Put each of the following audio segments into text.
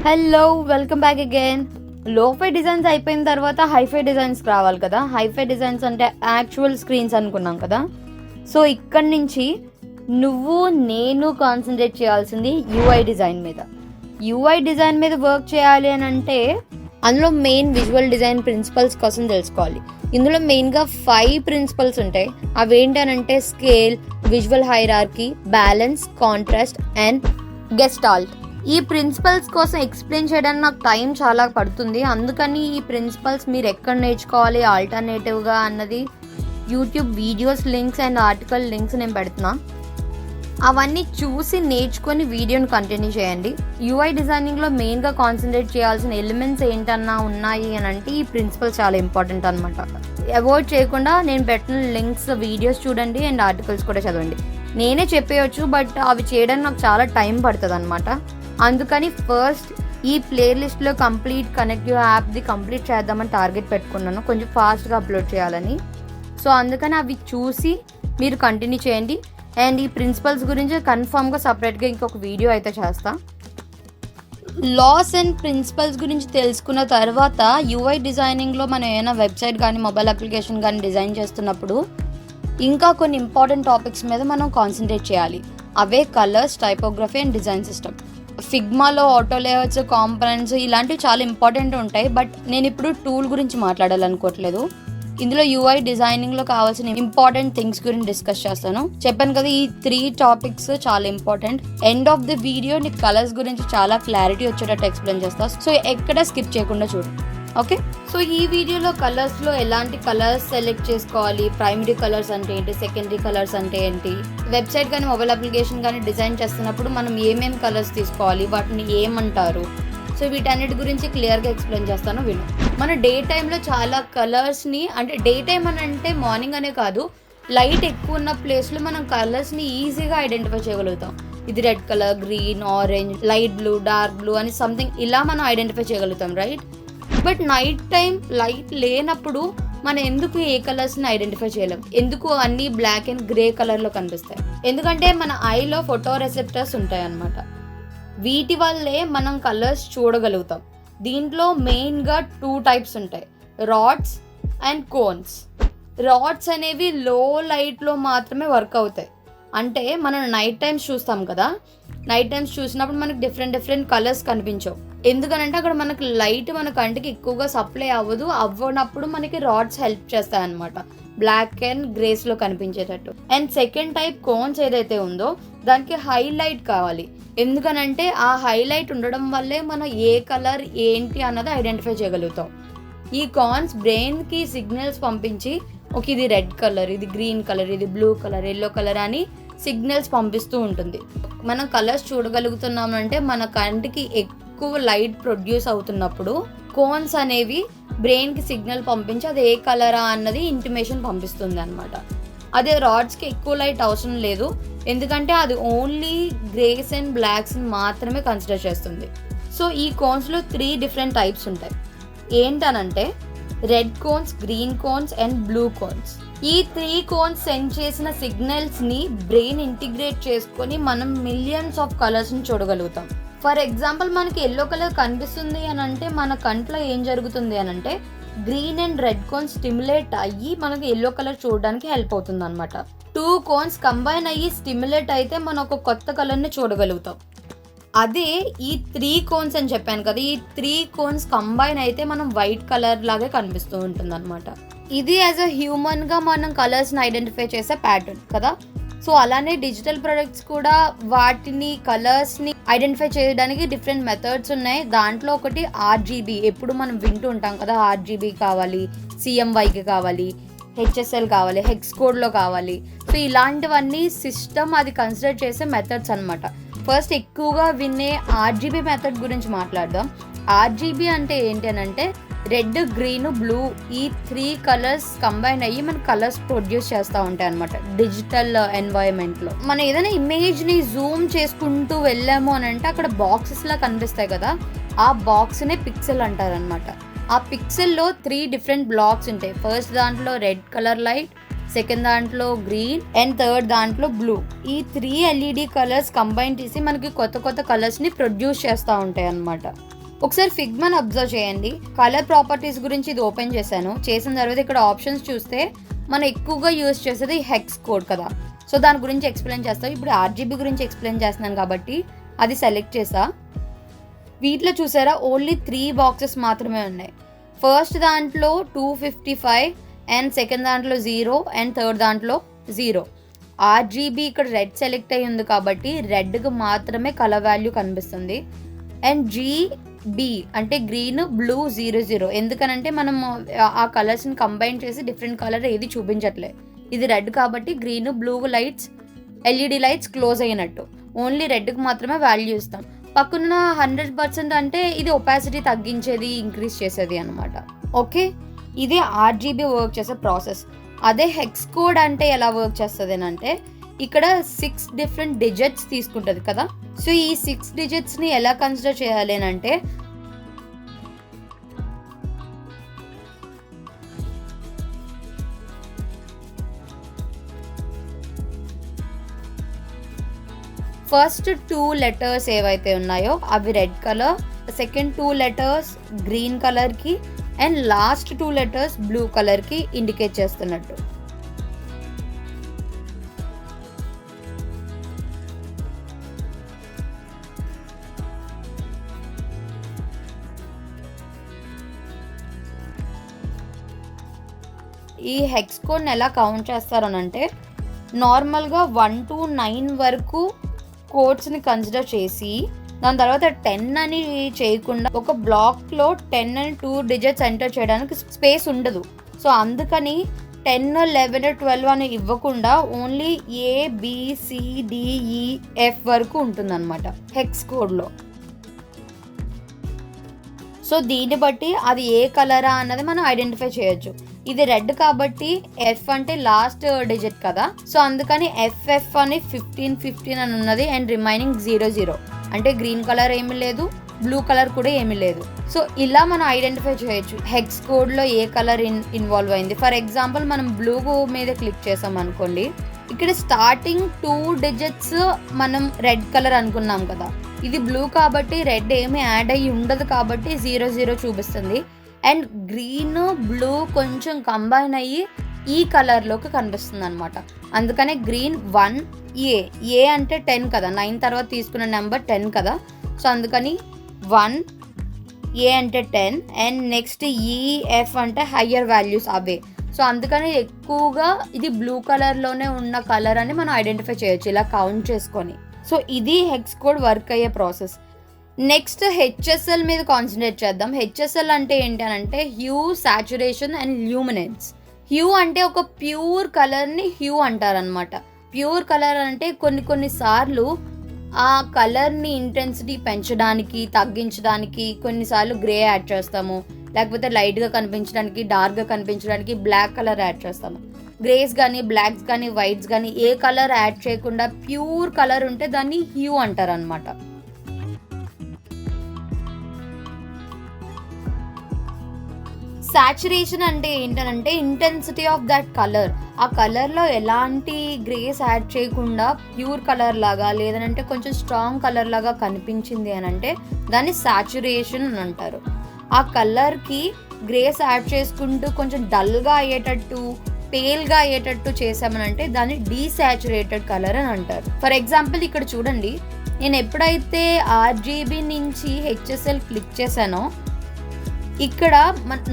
Hello, welcome back again. Lofi designs అయిపోయిన తర్వాత hifi డిజైన్స్కి రావాలి కదా. హైఫై డిజైన్స్ అంటే యాక్చువల్ స్క్రీన్స్ అనుకున్నాం కదా. సో ఇక్కడి నుంచి నేను కాన్సన్ట్రేట్ చేయాల్సింది యూఐ డిజైన్ మీద. యూఐ డిజైన్ మీద వర్క్ చేయాలి అని అంటే అందులో మెయిన్ విజువల్ డిజైన్ ప్రిన్సిపల్స్ కోసం తెలుసుకోవాలి. ఇందులో మెయిన్గా 5 ప్రిన్సిపల్స్ ఉంటాయి. అవి ఏంటనంటే scale, visual hierarchy, balance, contrast and gestalt. ఈ ప్రిన్సిపల్స్ కోసం ఎక్స్ప్లెయిన్ చేయడానికి నాకు టైం చాలా పడుతుంది. అందుకని ఈ ప్రిన్సిపల్స్ మీరు ఎక్కడ నేర్చుకోవాలి ఆల్టర్నేటివ్గా అన్నది YouTube videos links and article links నేను పెడుతున్నా. అవన్నీ చూసి నేర్చుకొని వీడియోని కంటిన్యూ చేయండి. యూఐ డిజైనింగ్లో మెయిన్గా కాన్సన్ట్రేట్ చేయాల్సిన ఎలిమెంట్స్ ఏంటన్నా ఉన్నాయి అని అంటే ఈ ప్రిన్సిపల్స్ చాలా ఇంపార్టెంట్ అనమాట. అవాయిడ్ చేయకుండా నేను పెట్టిన లింక్స్ వీడియోస్ చూడండి అండ్ ఆర్టికల్స్ కూడా చదవండి. నేనే చెప్పేయచ్చు, బట్ అవి చేయడానికి నాకు చాలా టైం పడుతుంది అనమాట. అందుకని ఫస్ట్ ఈ ప్లేలిస్ట్లో కంప్లీట్ కనెక్టివ్ యాప్ది కంప్లీట్ చేద్దామని టార్గెట్ పెట్టుకున్నాను, కొంచెం ఫాస్ట్గా అప్లోడ్ చేయాలని. సో అందుకని అవి చూసి మీరు కంటిన్యూ చేయండి. అండ్ ఈ ప్రిన్సిపల్స్ గురించి కన్ఫామ్గా సపరేట్గా ఇంకొక వీడియో అయితే చేస్తా. లాస్ అండ్ ప్రిన్సిపల్స్ గురించి తెలుసుకున్న తర్వాత యూఐ డిజైనింగ్లో మనం ఏమైనా వెబ్సైట్ కానీ మొబైల్ అప్లికేషన్ కానీ డిజైన్ చేస్తున్నప్పుడు ఇంకా కొన్ని ఇంపార్టెంట్ టాపిక్స్ మీద మనం కాన్సన్ట్రేట్ చేయాలి. అవే colours, typography and design system. ఫిగ్మాలో ఆటో లేఅవుట్స్, కాంపోనెంట్స్ ఇలాంటివి చాలా ఇంపార్టెంట్ ఉంటాయి. బట్ నేను ఇప్పుడు టూల్ గురించి మాట్లాడాలనుకోవట్లేదు. ఇందులో యూఐ డిజైనింగ్లో కావాల్సిన ఇంపార్టెంట్ థింగ్స్ గురించి డిస్కస్ చేస్తాను. చెప్పాను కదా, ఈ 3 టాపిక్స్ చాలా important. End of the video నీకు కలర్స్ గురించి చాలా క్లారిటీ వచ్చేటట్టు ఎక్స్ప్లెయిన్ చేస్తా. సో ఎక్కడ స్కిప్ చేయకుండా చూడు, ఓకే? సో ఈ వీడియోలో కలర్స్లో ఎలాంటి కలర్స్ సెలెక్ట్ చేసుకోవాలి, ప్రైమరీ కలర్స్ అంటే ఏంటి, సెకండరీ కలర్స్ అంటే ఏంటి, వెబ్సైట్ కానీ మొబైల్ అప్లికేషన్ కానీ డిజైన్ చేస్తున్నప్పుడు మనం ఏమేమి కలర్స్ తీసుకోవాలి, వాటిని ఏమంటారు, సో వీటన్నిటి గురించి క్లియర్గా ఎక్స్ప్లెయిన్ చేస్తాను, విను. మన డే టైంలో చాలా కలర్స్ని, అంటే డే టైం అని అంటే మార్నింగ్ అనే కాదు, లైట్ ఎక్కువ ఉన్న ప్లేస్లో మనం కలర్స్ని ఈజీగా ఐడెంటిఫై చేయగలుగుతాం. ఇది red colour, green, orange, light blue, dark blue అని సంథింగ్ ఇలా మనం ఐడెంటిఫై చేయగలుగుతాం, right? But night time light లేనప్పుడు మనం ఎందుకు ఏ కలర్స్ని ఐడెంటిఫై చేయలేం? ఎందుకు అన్నీ బ్లాక్ అండ్ గ్రే కలర్లో కనిపిస్తాయి? ఎందుకంటే మన ఐలో ఫోటో రిసెప్టర్స్ ఉంటాయి అన్నమాట. వీటి వల్లే మనం కలర్స్ చూడగలుగుతాం. దీంట్లో మెయిన్గా 2 టైప్స్ ఉంటాయి, రాడ్స్ అండ్ కోన్స్. రాడ్స్ అనేవి లో లైట్లో మాత్రమే వర్క్ అవుతాయి. అంటే మనం నైట్ టైమ్స్ చూస్తాం కదా, నైట్ టైమ్స్ చూసినప్పుడు మనకు డిఫరెంట్ కలర్స్ కనిపించవు. ఎందుకనంటే అక్కడ మనకు లైట్ మన కంటికి ఎక్కువగా సప్లై అవ్వనప్పుడు మనకి రాడ్స్ హెల్ప్ చేస్తాయి అన్నమాట, బ్లాక్ అండ్ గ్రేస్లో కనిపించేటట్టు. అండ్ సెకండ్ టైప్ కోన్స్ ఏదైతే ఉందో దానికి హైలైట్ కావాలి. ఎందుకనంటే ఆ హైలైట్ ఉండడం వల్లే మనం ఏ కలర్ ఏంటి అన్నది ఐడెంటిఫై చేయగలుగుతాం. ఈ కాన్స్ బ్రెయిన్కి సిగ్నల్స్ పంపించి ఓకే ఇది రెడ్ కలర్, ఇది గ్రీన్ కలర్, ఇది బ్లూ కలర్, ఎల్లో కలర్ అని సిగ్నల్స్ పంపిస్తూ ఉంటుంది. మనం కలర్స్ చూడగలుగుతున్నామంటే మన కంటికి ఎక్కువ లైట్ ప్రొడ్యూస్ అవుతున్నప్పుడు కోన్స్ అనేవి బ్రెయిన్కి సిగ్నల్ పంపించి అది ఏ కలరా అన్నది ఇంటిమేషన్ పంపిస్తుంది అనమాట. అదే రాడ్స్కి ఎక్కువ లైట్ అవసరం లేదు, ఎందుకంటే అది ఓన్లీ గ్రేస్ అండ్ బ్లాక్స్ మాత్రమే కన్సిడర్ చేస్తుంది. సో ఈ కోన్స్లో 3 డిఫరెంట్ టైప్స్ ఉంటాయి. ఏంటనంటే red cones, green cones and blue cones. ఈ 3 కోన్స్ సెండ్ చేసిన సిగ్నల్స్ని బ్రెయిన్ ఇంటిగ్రేట్ చేసుకొని మనం మిలియన్స్ ఆఫ్ కలర్స్ని చూడగలుగుతాం. ఫర్ ఎగ్జాంపుల్ మనకి ఎల్లో కలర్ కనిపిస్తుంది అని అంటే మన కంట్లో ఏం జరుగుతుంది అని అంటే green and red cones stimulate అయ్యి మనకి ఎల్లో కలర్ చూడడానికి హెల్ప్ అవుతుంది అనమాట. 2 కోన్స్ కంబైన్ అయ్యి స్టిమ్యులేట్ అయితే మనం ఒక కొత్త కలర్ని చూడగలుగుతాం. అదే ఈ 3 కోన్స్ అని చెప్పాను కదా, ఈ 3 కోన్స్ కంబైన్ అయితే మనం వైట్ కలర్ లాగే కనిపిస్తూ ఉంటుంది అనమాట. ఇది యాజ్ అ హ్యూమన్గా మనం కలర్స్ని ఐడెంటిఫై చేసే ప్యాటర్న్ కదా. సో అలానే డిజిటల్ ప్రొడక్ట్స్ కూడా వాటిని కలర్స్ని ఐడెంటిఫై చేయడానికి డిఫరెంట్ మెథడ్స్ ఉన్నాయి. దాంట్లో ఒకటి RGB. ఎప్పుడు మనం వింటూ ఉంటాం కదా, RGB కావాలి, CMYK కావాలి, HSL కావాలి, హెక్స్ కోడ్లో కావాలి. సో ఇలాంటివన్నీ సిస్టమ్ అది కన్సిడర్ చేసే మెథడ్స్ అనమాట. ఫస్ట్ ఎక్కువగా వినే RGB మెథడ్ గురించి మాట్లాడదాం. RGB అంటే ఏంటి అని అంటే రెడ్, గ్రీన్, బ్లూ ఈ 3 కలర్స్ కంబైన్ అయ్యి మన కలర్స్ ప్రొడ్యూస్ చేస్తూ ఉంటాయి అనమాట. డిజిటల్ ఎన్వైరన్మెంట్లో మనం ఏదైనా ఇమేజ్ని జూమ్ చేసుకుంటూ వెళ్ళాము అని అంటే అక్కడ బాక్సెస్లా కనిపిస్తాయి కదా, ఆ బాక్స్నే పిక్సెల్ అంటారనమాట. ఆ పిక్సెల్లో 3 డిఫరెంట్ బ్లాక్స్ ఉంటాయి. ఫస్ట్ దాంట్లో రెడ్ కలర్ లైట్, సెకండ్ దాంట్లో గ్రీన్ అండ్ థర్డ్ దాంట్లో బ్లూ. ఈ 3 LED కలర్స్ కంబైన్ చేసి మనకి కొత్త కలర్స్ని ప్రొడ్యూస్ చేస్తూ ఉంటాయి అన్నమాట. ఒకసారి ఫిగ్మాని అబ్జర్వ్ చేయండి. కలర్ ప్రాపర్టీస్ గురించి ఇది ఓపెన్ చేశాను. చేసిన తర్వాత ఇక్కడ ఆప్షన్స్ చూస్తే మనం ఎక్కువగా యూజ్ చేసేది హెక్స్ కోడ్ కదా. సో దాని గురించి ఎక్స్ప్లెయిన్ చేస్తాం. ఇప్పుడు RGB గురించి ఎక్స్ప్లెయిన్ చేస్తున్నాను కాబట్టి అది సెలెక్ట్ చేసా. వీటిలో చూసారా ఓన్లీ 3 బాక్సెస్ మాత్రమే ఉన్నాయి. ఫస్ట్ దాంట్లో 255 అండ్ సెకండ్ దాంట్లో 0 అండ్ థర్డ్ దాంట్లో 0. RGB ఇక్కడ రెడ్ సెలెక్ట్ అయ్యి ఉంది కాబట్టి రెడ్కి మాత్రమే కలర్ వాల్యూ కనిపిస్తుంది. అండ్ GB అంటే గ్రీన్, బ్లూ 00. ఎందుకనంటే మనం ఆ కలర్స్ని కంబైన్ చేసి డిఫరెంట్ కలర్ ఏది చూపించట్లే. ఇది రెడ్ కాబట్టి green, blue lights, LED lights close అయినట్టు. ఓన్లీ రెడ్కి మాత్రమే వాల్యూ ఇస్తాం. పక్కన 100% అంటే ఇది ఒపాసిటీ తగ్గించేది, ఇంక్రీజ్ చేసేది అనమాట. ఓకే, ఇది RGB వర్క్ చేసే ప్రాసెస్. అదే హెక్స్ కోడ్ అంటే ఎలా వర్క్ చేస్తుంది అంటే ఇక్కడ 6 డిఫరెంట్ డిజిట్స్ తీసుకుంటుంది కదా. సో ఈ 6 డిజిట్స్ని ఎలా కన్సిడర్ చేయాలి అని అంటే ఫస్ట్ 2 లెటర్స్ ఏవైతే ఉన్నాయో అవి red colour, second 2 letters green కలర్కి అండ్ లాస్ట్ 2 లెటర్స్ బ్లూ కలర్కి ఇండికేట్ చేస్తున్నట్టు. ఈ హెక్స్ కోడ్ని ఎలా కౌంట్ చేస్తారనంటే నార్మల్గా 1 to 9 వరకు కోడ్స్ని కన్సిడర్ చేసి దాని తర్వాత 10 అని చేయకుండా ఒక బ్లాక్లో 10 and 2 డిజిట్స్ ఎంటర్ చేయడానికి స్పేస్ ఉండదు. సో అందుకని 10, 11, 12 అని ఇవ్వకుండా ఓన్లీ ABCDEF వరకు ఉంటుందన్నమాట హెక్స్ కోడ్లో. సో దీన్ని బట్టి అది ఏ కలరా అన్నది మనం ఐడెంటిఫై చేయొచ్చు. ఇది రెడ్ కాబట్టి F అంటే లాస్ట్ డిజిట్ కదా. సో అందుకని FF అని 15 అని ఉన్నది అండ్ రిమైనింగ్ 00 అంటే గ్రీన్ కలర్ ఏమీ లేదు, బ్లూ కలర్ కూడా ఏమీ లేదు. సో ఇలా మనం ఐడెంటిఫై చేయొచ్చు హెక్స్ కోడ్లో ఏ కలర్ ఇన్వాల్వ్ అయింది. ఫర్ ఎగ్జాంపుల్ మనం బ్లూ మీద క్లిక్ చేసాం అనుకోండి, ఇక్కడ స్టార్టింగ్ 2 డిజిట్స్ మనం రెడ్ కలర్ అనుకున్నాం కదా. ఇది బ్లూ కాబట్టి రెడ్ ఏమీ యాడ్ అయ్యి ఉండదు కాబట్టి 00 చూపిస్తుంది. అండ్ గ్రీన్, బ్లూ కొంచెం కంబైన్ అయ్యి ఈ కలర్లోకి కనిపిస్తుంది అనమాట. అందుకనే గ్రీన్ 1A అంటే 10 కదా, 9 తర్వాత తీసుకున్న నెంబర్ 10 కదా. సో అందుకని 1A అంటే 10 అండ్ నెక్స్ట్ EF అంటే హయ్యర్ వాల్యూస్ అవే. సో అందుకని ఎక్కువగా ఇది బ్లూ కలర్లోనే ఉన్న కలర్ అని మనం ఐడెంటిఫై చేయొచ్చు ఇలా కౌంట్ చేసుకొని. సో ఇది హెక్స్ కోడ్ వర్క్ అయ్యే ప్రాసెస్. నెక్స్ట్ HSL మీద కాన్సన్ట్రేట్ చేద్దాం. HSL అంటే ఏంటి అని అంటే hue, saturation and luminance. Hue అంటే ఒక ప్యూర్ కలర్ని హ్యూ అంటారనమాట. ప్యూర్ కలర్ అంటే కొన్ని సార్లు ఆ కలర్ని ఇంటెన్సిటీ పెంచడానికి, తగ్గించడానికి కొన్నిసార్లు గ్రే యాడ్ చేస్తాము, లేకపోతే లైట్గా కనిపించడానికి, డార్క్గా కనిపించడానికి బ్లాక్ కలర్ యాడ్ చేస్తాము. గ్రేస్ కానీ, బ్లాక్స్ కానీ, వైట్స్ కానీ ఏ కలర్ యాడ్ చేయకుండా ప్యూర్ కలర్ ఉంటే దాన్ని హ్యూ అంటారనమాట. సాచురేషన్ అంటే ఏంటంటే ఇంటెన్సిటీ ఆఫ్ దట్ కలర్. ఆ కలర్లో ఎలాంటి గ్రేస్ యాడ్ చేయకుండా ప్యూర్ కలర్ లాగా లేదంటే కొంచెం స్ట్రాంగ్ కలర్ లాగా కనిపించింది అని అంటే దాన్ని సాచురేషన్ అని అంటారు. ఆ కలర్కి గ్రేస్ యాడ్ చేసుకుంటూ కొంచెం డల్గా అయ్యేటట్టు, పేల్గా అయ్యేటట్టు చేసామనంటే దాన్ని డీసాచురేటెడ్ కలర్ అని అంటారు. ఫర్ ఎగ్జాంపుల్ ఇక్కడ చూడండి, నేను ఎప్పుడైతే RGB నుంచి HSL క్లిక్ చేశానో ఇక్కడ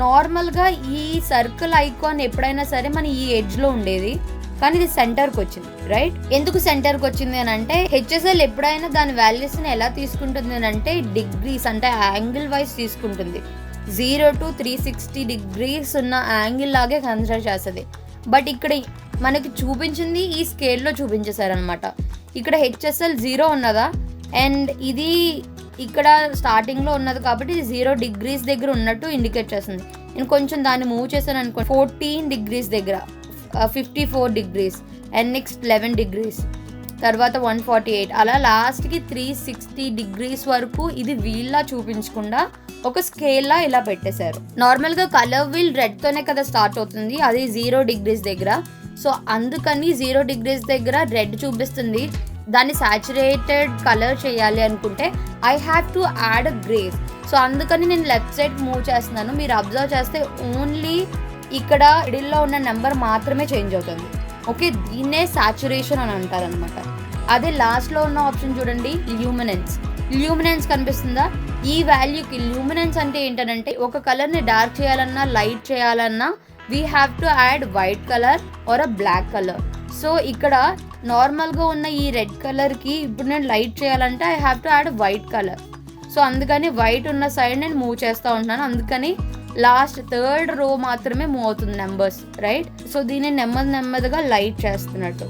నార్మల్గా ఈ సర్కిల్ ఐకాన్ ఎప్పుడైనా సరే మన ఈ ఎడ్జ్లో ఉండేది, కానీ ఇది సెంటర్కి వచ్చింది, రైట్? ఎందుకు సెంటర్కి వచ్చింది అని అంటే HSL ఎప్పుడైనా దాని వాల్యూస్ని ఎలా తీసుకుంటుంది అని అంటే డిగ్రీస్ అంటే యాంగిల్ వైజ్ తీసుకుంటుంది. 0 to 360 డిగ్రీస్ ఉన్న యాంగిల్ లాగే కన్సిడర్ చేస్తుంది. బట్ ఇక్కడ మనకి చూపించింది ఈ స్కేల్లో చూపించేశారనమాట. ఇక్కడ HSL 0 ఉన్నదా అండ్ ఇది ఇక్కడ స్టార్టింగ్లో ఉన్నది కాబట్టి ఇది 0 డిగ్రీస్ దగ్గర ఉన్నట్టు ఇండికేట్ చేస్తుంది. నేను కొంచెం దాన్ని మూవ్ చేశాను అనుకో 14 డిగ్రీస్ దగ్గర 54 డిగ్రీస్ అండ్ నెక్స్ట్ 11 డిగ్రీస్ తర్వాత 148 అలా లాస్ట్కి 360 డిగ్రీస్ వరకు ఇది వీల్లా చూపించకుండా ఒక స్కేల్లా ఇలా పెట్టేశారు. నార్మల్గా కలర్ వీల్ రెడ్తోనే కదా స్టార్ట్ అవుతుంది, అది 0 డిగ్రీస్ దగ్గర. సో అందుకని 0 డిగ్రీస్ దగ్గర రెడ్ చూపిస్తుంది, దాన్ని సాచురేటెడ్ కలర్ చేయాలి అనుకుంటే I have to add a grace. So అందుకని నేను లెఫ్ట్ సైడ్ మూవ్ చేస్తున్నాను. మీరు అబ్జర్వ్ చేస్తే ఓన్లీ ఇక్కడ మిడిల్లో ఉన్న నెంబర్ మాత్రమే చేంజ్ అవుతుంది. ఓకే, దీన్నే సాచురేషన్ అని అంటారు అనమాట. అదే లాస్ట్లో ఉన్న ఆప్షన్ చూడండి, ల్యూమినెన్స్ కనిపిస్తుందా? ఈ వాల్యూకి ల్యూమినెన్స్ అంటే ఏంటంటే ఒక కలర్ని డార్క్ చేయాలన్నా లైట్ చేయాలన్నా we have to add white colour or a black colour. So ఇక్కడ నార్మల్గా ఉన్న ఈ రెడ్ కలర్కి ఇప్పుడు నేను లైట్ చేయాలంటే I have to add white colour. So అందుకని వైట్ ఉన్న సైడ్ నేను మూవ్ చేస్తూ ఉంటున్నాను. అందుకని లాస్ట్ థర్డ్ రో మాత్రమే మూవ్ అవుతుంది నెంబర్స్, రైట్? సో దీన్ని నెమ్మదిగా లైట్ చేస్తున్నట్టు.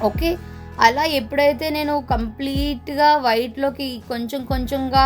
ఓకే, అలా ఎప్పుడైతే నేను కంప్లీట్గా వైట్లోకి కొంచెంగా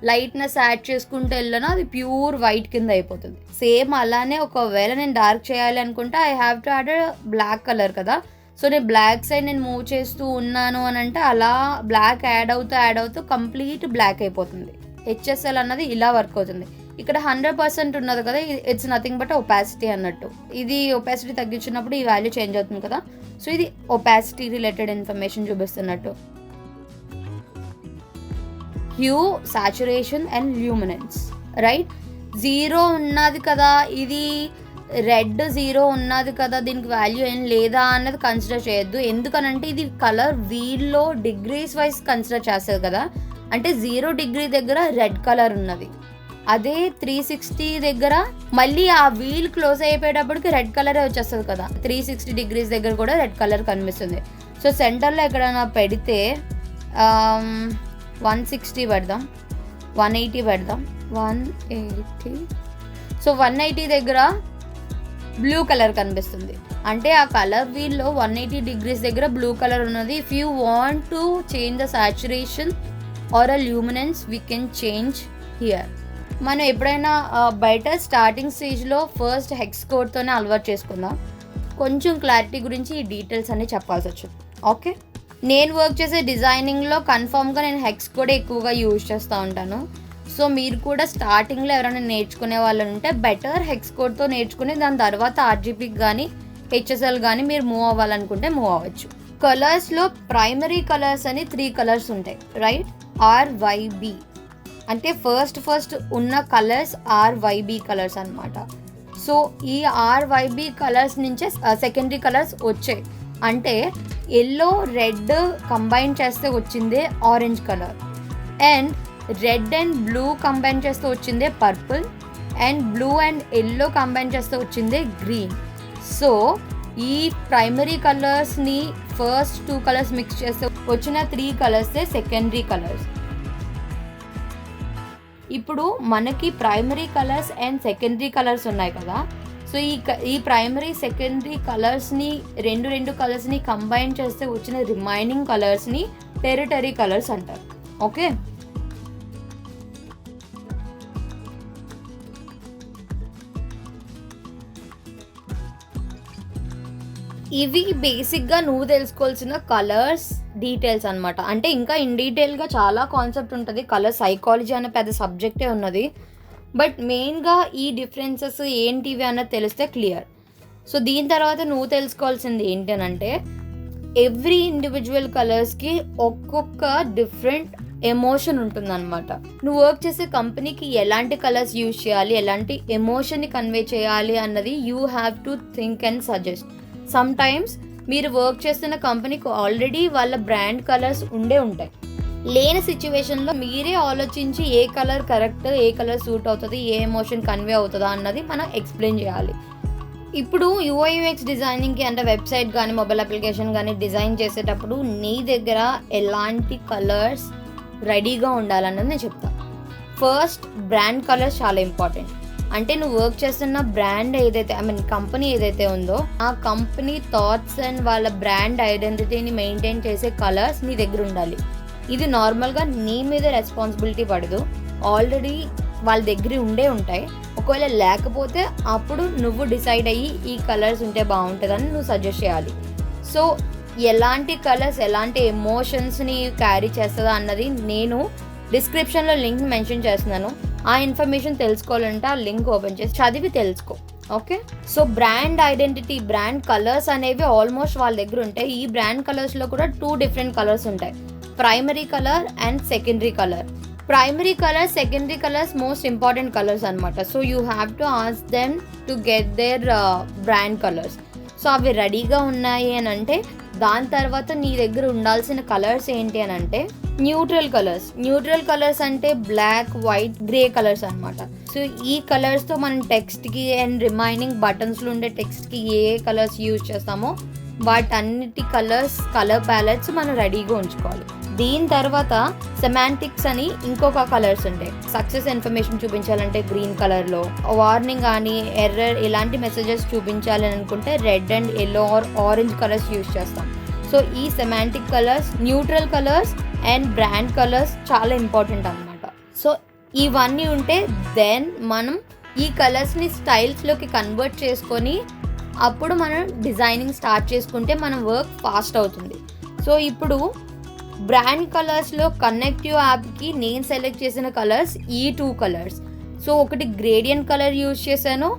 లైట్నెస్ యాడ్ చేసుకుంటూ వెళ్ళానో అది ప్యూర్ వైట్ కింద అయిపోతుంది. సేమ్ అలానే ఒకవేళ నేను డార్క్ చేయాలి అనుకుంటే I have to add black colour కదా. సో నేను బ్లాక్ సైడ్ నేను మూవ్ చేస్తూ ఉన్నాను అని అంటే అలా బ్లాక్ యాడ్ అవుతూ కంప్లీట్ బ్లాక్ అయిపోతుంది. హెచ్ఎస్ఎల్ అన్నది ఇలా వర్క్ అవుతుంది. ఇక్కడ 100% ఉన్నది కదా, ఇట్స్ నథింగ్ బట్ ఒపాసిటీ అన్నట్టు. ఇది ఒపాసిటీ తగ్గించినప్పుడు ఈ వాల్యూ చేంజ్ అవుతుంది కదా. సో ఇది ఒపాసిటీ రిలేటెడ్ ఇన్ఫర్మేషన్ చూపిస్తున్నట్టు. Hue, saturation and luminance, right? 0 ఉన్నది కదా, ఇది రెడ్ 0 ఉన్నది కదా, దీనికి వాల్యూ ఏం లేదా అన్నది కన్సిడర్ చేయొద్దు. ఎందుకనంటే ఇది కలర్ వీల్లో డిగ్రీస్ వైజ్ కన్సిడర్ చేస్తుంది కదా. అంటే 0 డిగ్రీ దగ్గర రెడ్ కలర్ ఉన్నది, అదే 360 దగ్గర మళ్ళీ ఆ వీల్ క్లోజ్ అయిపోయేటప్పటికి రెడ్ కలరే వచ్చేస్తుంది కదా. 360 డిగ్రీస్ దగ్గర కూడా రెడ్ కలర్ కనిపిస్తుంది. సో సెంటర్లో ఎక్కడైనా పెడితే 160 పెడదాం, 180 పెడదాం, 180. సో 180 దగ్గర బ్లూ కలర్ కనిపిస్తుంది. అంటే ఆ కలర్ వీల్లో 180 డిగ్రీస్ దగ్గర బ్లూ కలర్ ఉన్నది. If you want to change the saturation or a luminance we can change here. మనం ఎప్పుడైనా బయట స్టార్టింగ్ స్టేజ్లో ఫస్ట్ హెక్స్ కోడ్తోనే అలవాటు చేసుకుందాం. కొంచెం క్లారిటీ గురించి ఈ డీటెయిల్స్ అన్నీ చెప్పాల్సి వచ్చింది. ఓకే, నేను వర్క్ చేసే డిజైనింగ్లో కన్ఫామ్గా నేను హెక్స్ కోడ్ ఎక్కువగా యూజ్ చేస్తూ ఉంటాను. సో మీరు కూడా స్టార్టింగ్లో ఎవరైనా నేర్చుకునే వాళ్ళు ఉంటే బెటర్ హెక్స్ కోడ్తో నేర్చుకుని దాని తర్వాత ఆర్జీపీకి కానీ హెచ్ఎస్ఎల్ కానీ మీరు మూవ్ అవ్వాలనుకుంటే మూవ్ అవ్వచ్చు. కలర్స్లో ప్రైమరీ కలర్స్ అని 3 కలర్స్ ఉంటాయి, రైట్? ఆర్వైబి అంటే ఫస్ట్ ఉన్న కలర్స్ ఆర్వైబి కలర్స్ అనమాట. సో ఈ ఆర్వైబి కలర్స్ నుంచే సెకండరీ కలర్స్ వచ్చాయి. అంటే ఎల్లో రెడ్ కంబైన్ చేస్తే వచ్చిందే orange colour, and red and blue combine చేస్తే వచ్చిందే purple, and blue and yellow combine చేస్తే వచ్చిందే గ్రీన్. సో ఈ ప్రైమరీ కలర్స్ని ఫస్ట్ 2 కలర్స్ మిక్స్ చేస్తే వచ్చిన 3 కలర్సే సెకండరీ కలర్స్. ఇప్పుడు మనకి primary colours and secondary colours ఉన్నాయి కదా. సో ఈ ప్రైమరీ సెకండరీ కలర్స్ని రెండు కలర్స్ని కంబైన్ చేస్తే వచ్చిన రిమైనింగ్ కలర్స్ని టెరిటరీ కలర్స్ అంటారు. ఓకే, ఇవి బేసిక్గా నువ్వు తెలుసుకోవాల్సిన కలర్స్ డీటెయిల్స్ అనమాట. అంటే ఇంకా ఇన్ డీటెయిల్గా చాలా కాన్సెప్ట్ ఉంటుంది. కలర్ సైకాలజీ అనే పెద్ద సబ్జెక్టే ఉన్నది. బట్ మెయిన్గా ఈ డిఫరెన్సెస్ ఏంటివి అన్నది తెలిస్తే క్లియర్. సో దీని తర్వాత నువ్వు తెలుసుకోవాల్సింది ఏంటనంటే ఎవ్రీ ఇండివిజువల్ కలర్స్కి ఒక్కొక్క డిఫరెంట్ ఎమోషన్ ఉంటుందన్నమాట. నువ్వు వర్క్ చేసే కంపెనీకి ఎలాంటి కలర్స్ యూజ్ చేయాలి, ఎలాంటి ఎమోషన్ని కన్వే చేయాలి అన్నది you have to think and suggest. Some times మీరు వర్క్ చేస్తున్న కంపెనీకి ఆల్రెడీ వాళ్ళ బ్రాండ్ కలర్స్ ఉంటాయి. లేని సిచ్యువేషన్లో మీరే ఆలోచించి ఏ కలర్ కరెక్ట్, ఏ కలర్ సూట్ అవుతుంది, ఏ ఎమోషన్ కన్వే అవుతుందా అన్నది మనం ఎక్స్ప్లెయిన్ చేయాలి. ఇప్పుడు యూఐ/యూఎక్స్ డిజైనింగ్కి అంటే వెబ్సైట్ కానీ మొబైల్ అప్లికేషన్ కానీ డిజైన్ చేసేటప్పుడు నీ దగ్గర ఎలాంటి కలర్స్ రెడీగా ఉండాలన్నది నేను చెప్తాను. ఫస్ట్ బ్రాండ్ కలర్స్ చాలా ఇంపార్టెంట్. అంటే నువ్వు వర్క్ చేస్తున్న బ్రాండ్ ఏదైతే కంపెనీ ఏదైతే ఉందో ఆ కంపెనీ థాట్స్ అండ్ వాళ్ళ బ్రాండ్ ఐడెంటిటీని మెయింటైన్ చేసే కలర్స్ నీ దగ్గర ఉండాలి. ఇది నార్మల్గా నీ మీద రెస్పాన్సిబిలిటీ పడదు, ఆల్రెడీ వాళ్ళ దగ్గర ఉంటాయి. ఒకవేళ లేకపోతే అప్పుడు నువ్వు డిసైడ్ అయ్యి ఈ కలర్స్ ఉంటే బాగుంటుందని నువ్వు సజెస్ట్ చేయాలి. సో ఎలాంటి కలర్స్ ఎలాంటి ఎమోషన్స్ని క్యారీ చేస్తుందా అన్నది నేను డిస్క్రిప్షన్లో లింక్ మెన్షన్ చేస్తున్నాను. ఆ ఇన్ఫర్మేషన్ తెలుసుకోవాలంటే ఆ లింక్ ఓపెన్ చేసి చదివి తెలుసుకో. Okay. So brand identity, brand colours అనేవి ఆల్మోస్ట్ వాళ్ళ దగ్గర ఉంటాయి. ఈ బ్రాండ్ కలర్స్లో కూడా 2 డిఫరెంట్ కలర్స్ ఉంటాయి, primary colour and secondary colour. Primary colour, secondary colours most important colours అనమాట. So you have to ask them to get their brand colours. So అవి రెడీగా ఉన్నాయి అని అంటే దాని తర్వాత నీ దగ్గర ఉండాల్సిన కలర్స్ ఏంటి అని అంటే న్యూట్రల్ కలర్స్. న్యూట్రల్ కలర్స్ అంటే బ్లాక్, వైట్, గ్రే కలర్స్ అనమాట. సో ఈ కలర్స్తో మనం టెక్స్ట్కి అండ్ రిమైనింగ్ బటన్స్లో ఉండే టెక్స్ట్కి ఏ కలర్స్ యూజ్ చేస్తామో వాటన్నిటి కలర్ ప్యాలెట్స్ మనం రెడీగా ఉంచుకోవాలి. దీని తర్వాత సెమాంటిక్స్ అని ఇంకొక కలర్స్ ఉంటాయి. సక్సెస్ ఇన్ఫర్మేషన్ చూపించాలంటే గ్రీన్ కలర్లో, వార్నింగ్ కానీ ఎర్రర్ ఇలాంటి మెసేజెస్ చూపించాలి అని అనుకుంటే red and yellow or orange colours use చేస్తాం. సో ఈ semantic colours, neutral colours and brand colours చాలా ఇంపార్టెంట్ అనమాట. సో ఇవన్నీ ఉంటే దెన్ మనం ఈ కలర్స్ని స్టైల్స్లోకి కన్వర్ట్ చేసుకొని అప్పుడు మనం డిజైనింగ్ స్టార్ట్ చేసుకుంటే మన వర్క్ ఫాస్ట్ అవుతుంది. సో ఇప్పుడు బ్రాండ్ కలర్స్లో కనెక్టివ్ యాప్కి నేను సెలెక్ట్ చేసిన కలర్స్ ఈ 2 కలర్స్. సో ఒకటి గ్రేడియంట్ కలర్ యూజ్ చేశాను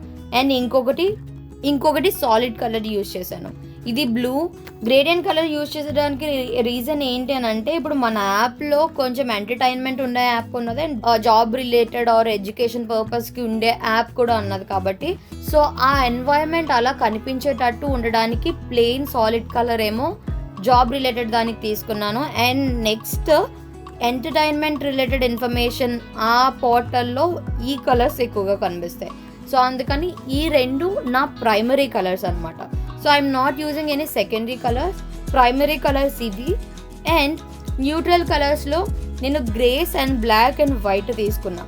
అండ్ ఇంకొకటి సాలిడ్ కలర్ యూజ్ చేశాను. ఇది బ్లూ. గ్రేడియంట్ కలర్ యూజ్ చేసేదానికి రీజన్ ఏంటి అని అంటే ఇప్పుడు మన యాప్లో కొంచెం ఎంటర్టైన్మెంట్ ఉండే యాప్ ఉన్నది and job related or education పర్పస్కి ఉండే యాప్ కూడా ఉన్నది కాబట్టి సో ఆ ఎన్వైరన్మెంట్ అలా కనిపించేటట్టు ఉండడానికి ప్లెయిన్ సాలిడ్ కలర్ ఏమో జాబ్ రిలేటెడ్ దానికి తీసుకున్నాను. And next entertainment related information ఆ పోర్టల్లో ఈ కలర్స్ ఎక్కువగా కనిపిస్తాయి. సో అందుకని ఈ 2 నా ప్రైమరీ కలర్స్ అనమాట. So I'm not using any secondary colours. Primary colours ఇవి. అండ్ న్యూట్రల్ కలర్స్లో నేను greys and black and white తీసుకున్నా.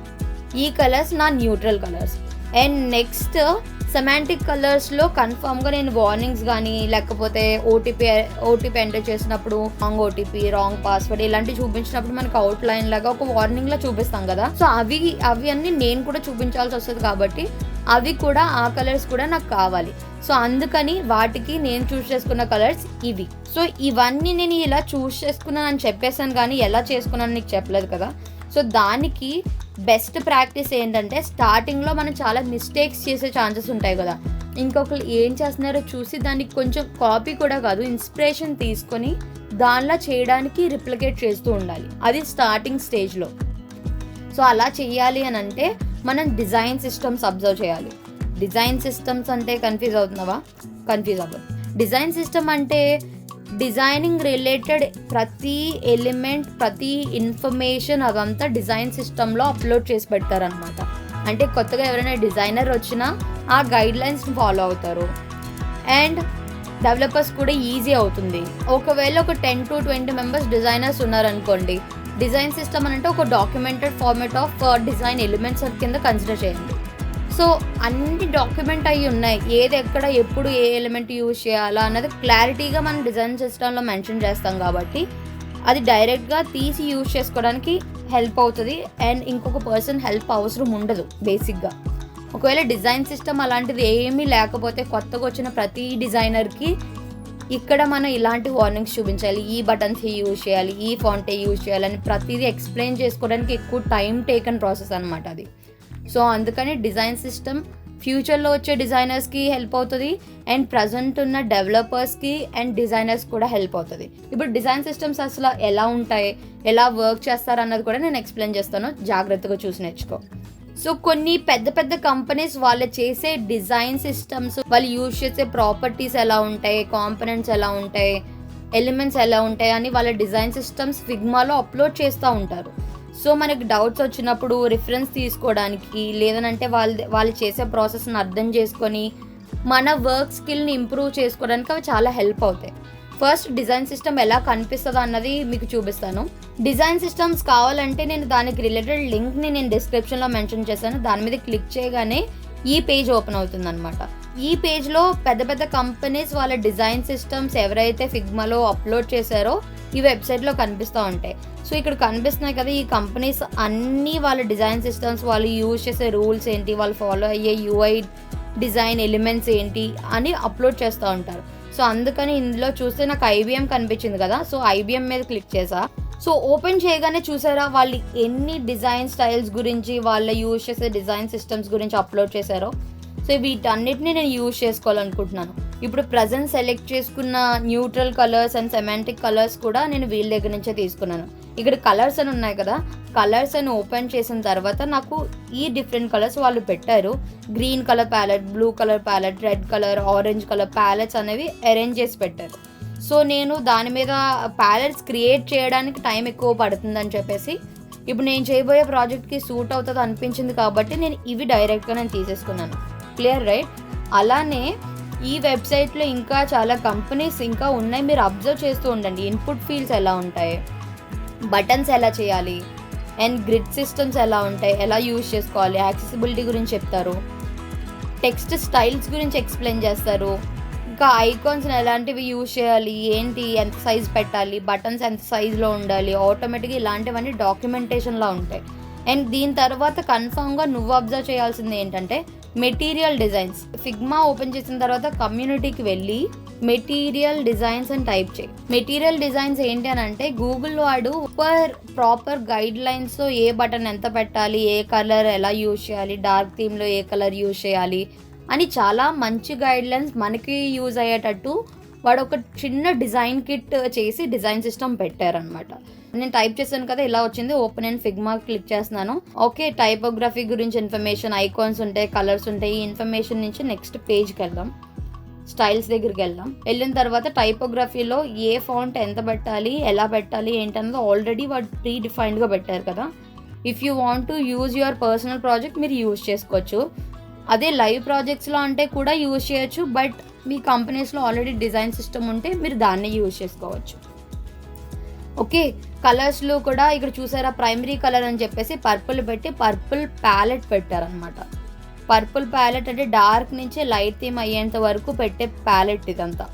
ఈ కలర్స్ నా neutral colours. And next semantic కలర్స్లో కన్ఫామ్గా నేను వార్నింగ్స్ కానీ లేకపోతే ఓటీపీ ఎంటర్ చేసినప్పుడు రాంగ్ ఓటీపీ, రాంగ్ పాస్వర్డ్ ఇలాంటివి చూపించినప్పుడు మనకు అవుట్ లైన్ లాగా ఒక వార్నింగ్లా చూపిస్తాం కదా. సో అవి అన్నీ నేను కూడా చూపించాల్సి వస్తుంది కాబట్టి అవి కూడా ఆ కలర్స్ కూడా నాకు కావాలి. సో అందుకని వాటికి నేను చూస్ చేసుకున్న కలర్స్ ఇవి. సో ఇవన్నీ నేను ఇలా చూస్ చేసుకున్నాను అని చెప్పేసాను కానీ ఎలా చేసుకున్నాను నీకు చెప్పలేదు కదా. సో దానికి బెస్ట్ ప్రాక్టీస్ ఏంటంటే స్టార్టింగ్లో మనం చాలా మిస్టేక్స్ చేసే ఛాన్సెస్ ఉంటాయి కదా. ఇంకొకరు ఏం చేస్తున్నారో చూసి దానికి కొంచెం కాపీ కూడా కాదు ఇన్స్పిరేషన్ తీసుకొని దానిలా చేయడానికి రిప్లికేట్ చేస్తూ ఉండాలి. అది స్టార్టింగ్ స్టేజ్లో. సో అలా చేయాలి అని అంటే మనం డిజైన్ సిస్టమ్స్ అబ్జర్వ్ చేయాలి. డిజైన్ సిస్టమ్స్ అంటే కన్ఫ్యూజ్ అవ్వదు. డిజైన్ సిస్టమ్ అంటే డిజైనింగ్ రిలేటెడ్ ప్రతి ఎలిమెంట్, ప్రతి ఇన్ఫర్మేషన్ అదంతా డిజైన్ సిస్టంలో అప్లోడ్ చేసి పెడతారనమాట. అంటే కొత్తగా ఎవరైనా డిజైనర్ వచ్చినా ఆ గైడ్ లైన్స్ని ఫాలో అవుతారు అండ్ డెవలపర్స్ కూడా ఈజీ అవుతుంది. ఒకవేళ ఒక 10 to 20 మెంబర్స్ డిజైనర్స్ ఉన్నారనుకోండి, డిజైన్ సిస్టమ్ అని అంటే ఒక documented format of design elements కింద కన్సిడర్ చేయండి. సో అన్ని డాక్యుమెంట్ అయ్యి ఉన్నాయి, ఏది ఎక్కడ ఎప్పుడు ఏ ఎలిమెంట్ యూజ్ చేయాలా అన్నది క్లారిటీగా మనం డిజైన్ సిస్టంలో మెన్షన్ చేస్తాం కాబట్టి అది డైరెక్ట్గా తీసి యూజ్ చేసుకోవడానికి హెల్ప్ అవుతుంది అండ్ ఇంకొక పర్సన్ హెల్ప్ అవసరం ఉండదు బేసిక్గా. ఒకవేళ డిజైన్ సిస్టమ్ అలాంటిది ఏమీ లేకపోతే కొత్తగా వచ్చిన ప్రతి డిజైనర్కి ఇక్కడ మనం ఇలాంటి వార్నింగ్స్ చూపించాలి, ఈ బటన్స్ యూజ్ చేయాలి, ఈ ఫాంటే యూజ్ చేయాలని ప్రతిదీ ఎక్స్ప్లెయిన్ చేసుకోవడానికి ఎక్కువ టైం టేకన్ ప్రాసెస్ అనమాట అది. సో అందుకని డిజైన్ సిస్టమ్ ఫ్యూచర్లో వచ్చే డిజైనర్స్కి హెల్ప్ అవుతుంది అండ్ ప్రజెంట్ ఉన్న డెవలపర్స్కి అండ్ డిజైనర్స్ కూడా హెల్ప్ అవుతుంది. ఇప్పుడు డిజైన్ సిస్టమ్స్ అసలు ఎలా ఉంటాయి, ఎలా వర్క్ చేస్తారు అన్నది కూడా నేను ఎక్స్ప్లెయిన్ చేస్తాను, జాగ్రత్తగా చూసి నేర్చుకో. సో కొన్ని పెద్ద పెద్ద కంపెనీస్ వాళ్ళు చేసే డిజైన్ సిస్టమ్స్, వాళ్ళు యూజ్ చేసే ప్రాపర్టీస్ ఎలా ఉంటాయి, కాంపోనెంట్స్ ఎలా ఉంటాయి, ఎలిమెంట్స్ ఎలా ఉంటాయి అని వాళ్ళ డిజైన్ సిస్టమ్స్ ఫిగ్మాలో అప్లోడ్ చేస్తూ ఉంటారు. సో మనకి డౌట్స్ వచ్చినప్పుడు రిఫరెన్స్ తీసుకోవడానికి లేదనంటే వాళ్ళు చేసే ప్రాసెస్ని అర్థం చేసుకొని మన వర్క్ స్కిల్ని ఇంప్రూవ్ చేసుకోవడానికి అవి చాలా హెల్ప్ అవుతాయి. ఫస్ట్ డిజైన్ సిస్టమ్ ఎలా కనిపిస్తుందో అన్నది మీకు చూపిస్తాను. డిజైన్ సిస్టమ్స్ కావాలంటే నేను దానికి రిలేటెడ్ లింక్ని నేను డిస్క్రిప్షన్లో మెన్షన్ చేశాను. దాని మీద క్లిక్ చేయగానే ఈ పేజ్ ఓపెన్ అవుతుంది అనమాట. ఈ పేజ్లో పెద్ద పెద్ద కంపెనీస్ వాళ్ళ డిజైన్ సిస్టమ్స్ ఎవరైతే ఫిగ్మాలో అప్లోడ్ చేశారో ఈ వెబ్సైట్లో కనిపిస్తూ ఉంటాయి. సో ఇక్కడ కనిపిస్తున్నాయి కదా, ఈ కంపెనీస్ అన్నీ వాళ్ళ డిజైన్ సిస్టమ్స్, వాళ్ళు యూజ్ చేసే రూల్స్ ఏంటి, వాళ్ళు ఫాలో అయ్యే యూఐ డిజైన్ ఎలిమెంట్స్ ఏంటి అని అప్లోడ్ చేస్తూ ఉంటారు. సో అందుకని ఇందులో చూస్తే నాకు IBM కనిపించింది కదా, సో IBM మీద క్లిక్ చేసా. సో ఓపెన్ చేయగానే చూసారా వాళ్ళు ఎన్ని డిజైన్ స్టైల్స్ గురించి, వాళ్ళ యూజ్ చేసే డిజైన్ సిస్టమ్స్ గురించి అప్లోడ్ చేశారో. సో వీటన్నిటిని నేను యూజ్ చేసుకోవాలనుకుంటున్నాను. ఇప్పుడు ప్రజెంట్ సెలెక్ట్ చేసుకున్న neutral colours and semantic colours కూడా నేను వీళ్ళ దగ్గర నుంచే తీసుకున్నాను. ఇక్కడ కలర్స్ అని ఉన్నాయి కదా, కలర్స్ అని ఓపెన్ చేసిన తర్వాత నాకు ఈ డిఫరెంట్ కలర్స్ వాళ్ళు పెట్టారు. Green colour palette, blue colour palette, red colour, orange colour palettes అనేవి అరేంజ్ చేసి పెట్టారు. సో నేను దాని మీద ప్యాలెట్స్ క్రియేట్ చేయడానికి టైం ఎక్కువ పడుతుందని చెప్పేసి ఇప్పుడు నేను చేయబోయే ప్రాజెక్ట్కి సూట్ అవుతుంది అనిపించింది కాబట్టి నేను ఇవి డైరెక్ట్గా నేను తీసేసుకున్నాను. Clear right? అలానే ఈ వెబ్సైట్లో ఇంకా చాలా కంపెనీస్ ఇంకా ఉన్నాయి, మీరు అబ్జర్వ్ చేస్తూ ఉండండి. ఇన్పుట్ ఫీల్డ్స్ ఎలా ఉంటాయి, బటన్స్ ఎలా చేయాలి, అండ్ గ్రిడ్ సిస్టమ్స్ ఎలా ఉంటాయి, ఎలా యూజ్ చేసుకోవాలి, యాక్సెసిబిలిటీ గురించి చెప్తారు, టెక్స్ట్ స్టైల్స్ గురించి ఎక్స్ప్లెయిన్ చేస్తారు, ఇంకా ఐకాన్స్ ఎలాంటివి యూజ్ చేయాలి, ఏంటి, ఎంత సైజ్ పెట్టాలి, బటన్స్ ఎంత సైజులో ఉండాలి, ఆటోమేటిక్గా ఇలాంటివన్నీ డాక్యుమెంటేషన్లో ఉంటాయి. అండ్ దీని తర్వాత కన్ఫామ్గా నువ్వు అబ్జర్వ్ చేయాల్సింది ఏంటంటే మెటీరియల్ డిజైన్స్. ఫిగ్మా ఓపెన్ చేసిన తర్వాత కమ్యూనిటీకి వెళ్ళి మెటీరియల్ డిజైన్స్ అని టైప్ చేయి. మెటీరియల్ డిజైన్స్ ఏంటి అని అంటే గూగుల్ వాడు ప్రాపర్ గైడ్ లైన్స్తో ఏ బటన్ ఎంత పెట్టాలి, ఏ కలర్ ఎలా యూజ్ చేయాలి, డార్క్ థీమ్లో ఏ కలర్ యూజ్ చేయాలి అని చాలా మంచి గైడ్ లైన్స్ మనకి యూజ్ అయ్యేటట్టు వాడు ఒక చిన్న డిజైన్ కిట్ చేసి డిజైన్ సిస్టమ్ పెట్టారనమాట. నేను టైప్ చేశాను కదా, ఇలా వచ్చింది. ఓపెన్ అండ్ ఫిగ్మా క్లిక్ చేస్తున్నాను. ఓకే, టైపోగ్రఫీ గురించి ఇన్ఫర్మేషన్, ఐకాన్స్ ఉంటాయి, కలర్స్ ఉంటాయి. ఈ ఇన్ఫర్మేషన్ నుంచి నెక్స్ట్ పేజ్కి వెళ్దాం, స్టైల్స్ దగ్గరికి వెళ్దాం. వెళ్ళిన తర్వాత టైపోగ్రఫీలో ఏ ఫాంట్ ఎంత పెట్టాలి, ఎలా పెట్టాలి ఏంటన్నది ఆల్రెడీ వాడు ప్రీ డిఫైన్డ్గా పెట్టారు కదా. If you want to use your personal project మీరు యూజ్ చేసుకోవచ్చు. అదే లైవ్ ప్రాజెక్ట్స్లో అంటే కూడా యూజ్ చేయొచ్చు, బట్ మీ కంపెనీస్లో ఆల్రెడీ డిజైన్ సిస్టమ్ ఉంటే మీరు దాన్ని యూజ్ చేసుకోవచ్చు. ఓకే, కలర్స్లో కూడా ఇక్కడ చూసారా, ప్రైమరీ కలర్ అని చెప్పేసి పర్పుల్ పెట్టి పర్పుల్ ప్యాలెట్ పెట్టారనమాట. పర్పుల్ ప్యాలెట్ అంటే డార్క్ నుంచి లైట్ థీమ్ అయ్యేంత వరకు పెట్టే ప్యాలెట్ ఇదంతా.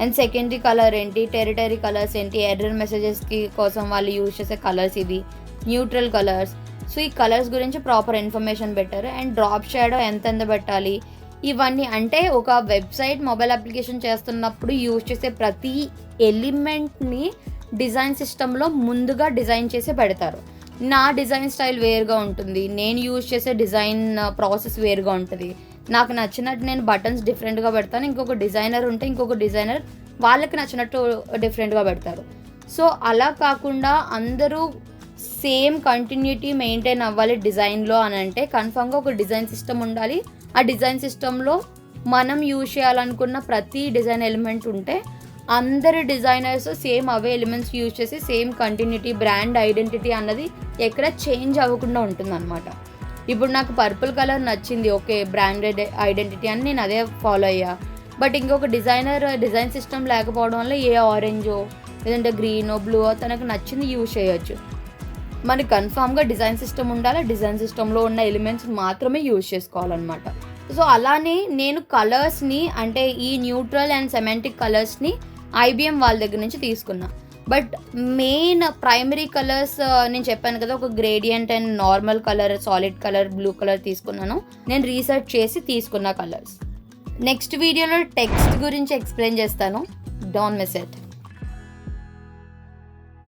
అండ్ సెకండరీ కలర్ ఏంటి, టెరిటరీ కలర్స్ ఏంటి, ఎర్రర్ మెసేజెస్కి కోసం వాళ్ళు యూజ్ చేసే కలర్స్ ఇవి, న్యూట్రల్ కలర్స్. సో ఈ కలర్స్ గురించి ప్రాపర్ ఇన్ఫర్మేషన్ పెట్టారు. అండ్ డ్రాప్ షాడో ఎంత పెట్టాలి ఇవన్నీ. అంటే ఒక వెబ్సైట్ మొబైల్ అప్లికేషన్ చేస్తున్నప్పుడు యూజ్ చేసే ప్రతి ఎలిమెంట్ని డిజైన్ సిస్టంలో ముందుగా డిజైన్ చేసి పెడతారు. నా డిజైన్ స్టైల్ వేరుగా ఉంటుంది, నేను యూజ్ చేసే డిజైన్ ప్రాసెస్ వేరుగా ఉంటుంది. నాకు నచ్చినట్టు నేను బటన్స్ డిఫరెంట్గా పెడతాను, ఇంకొక డిజైనర్ ఉంటే ఇంకొక డిజైనర్ వాళ్ళకి నచ్చినట్టు డిఫరెంట్గా పెడతారు. సో అలా కాకుండా అందరూ సేమ్ కంటిన్యూటీ మెయింటైన్ అవ్వాలి డిజైన్లో అని అంటే కన్ఫామ్గా ఒక డిజైన్ సిస్టమ్ ఉండాలి. ఆ డిజైన్ సిస్టంలో మనం యూజ్ చేయాలనుకున్న ప్రతి డిజైన్ ఎలిమెంట్ ఉంటే అందరి డిజైనర్స్ సేమ్ అవే ఎలిమెంట్స్ యూజ్ చేసి సేమ్ కంటిన్యూటీ, బ్రాండ్ ఐడెంటిటీ అన్నది ఎక్కడ చేంజ్ అవ్వకుండా ఉంటుందన్నమాట. ఇప్పుడు నాకు పర్పుల్ కలర్ నచ్చింది, ఓకే బ్రాండెడ్ ఐడెంటిటీ అని నేను అదే ఫాలో అయ్యా. బట్ ఇంకొక డిజైన్ సిస్టమ్ లేకపోవడం వల్ల ఏ ఆరెంజో లేదంటే గ్రీనో బ్లూో తనకు నచ్చింది యూజ్ చేయొచ్చు. మనకి కన్ఫామ్గా డిజైన్ సిస్టమ్ ఉండాలి, డిజైన్ సిస్టంలో ఉన్న ఎలిమెంట్స్ మాత్రమే యూజ్ చేసుకోవాలన్నమాట. సో అలానే నేను కలర్స్ని అంటే ఈ న్యూట్రల్ అండ్ సెమాంటిక్ కలర్స్ని IBM వాళ్ళ దగ్గర నుంచి తీసుకున్నా. బట్ మెయిన్ ప్రైమరీ కలర్స్ నేను చెప్పాను కదా, ఒక gradient and normal colour, solid colour, blue colour తీసుకున్నాను. నేను రీసెర్చ్ చేసి తీసుకున్న కలర్స్. నెక్స్ట్ వీడియోలో టెక్స్ట్ గురించి ఎక్స్ప్లెయిన్ చేస్తాను, డోంట్ మిస్ ఇట్.